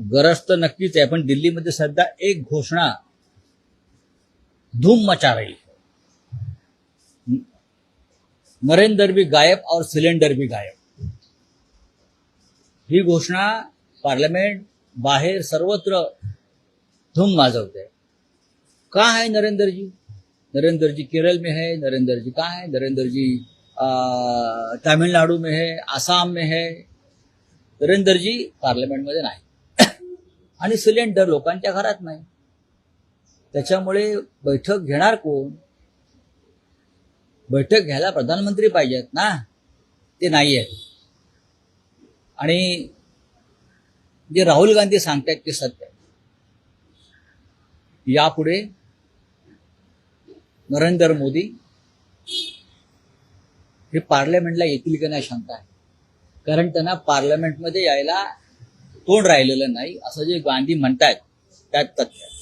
गरज तर नक्कीच आहे, पण दिल्लीमध्ये सध्या एक घोषणा धूम मचा रही है, नरेंद्र भी गायब और सिलेंडर भी गायब। ही घोषणा पार्लियामेंट बाहेर सर्वत्र धूम माजवते। कहाँ है नरेंद्र जी? नरेंद्र जी केरल में है, नरेंद्र जी कहाँ है? नरेंद्र जी तमिळनाडू में है, आसाम में है। नरेंद्र जी पार्लियामेंट मध्ये नाही आणि सिलेंडर लोकांच्या घरात नाही। त्याच्यामुळे बैठक घेणार कोण? बैठक घ्यायला प्रधानमंत्री पाहिजेत ना, ते नाही आहेत। आणि जे राहुल गांधी सांगतायत ते सत्य आहे। यापुढे नरेंद्र मोदी हे पार्लमेंटला येतील की नाही शंका आहे, कारण त्यांना पार्लमेंटमध्ये यायला तोंड राहिलेलं नाही असं जे गांधी म्हणतायत त्यात तथ्य आहे।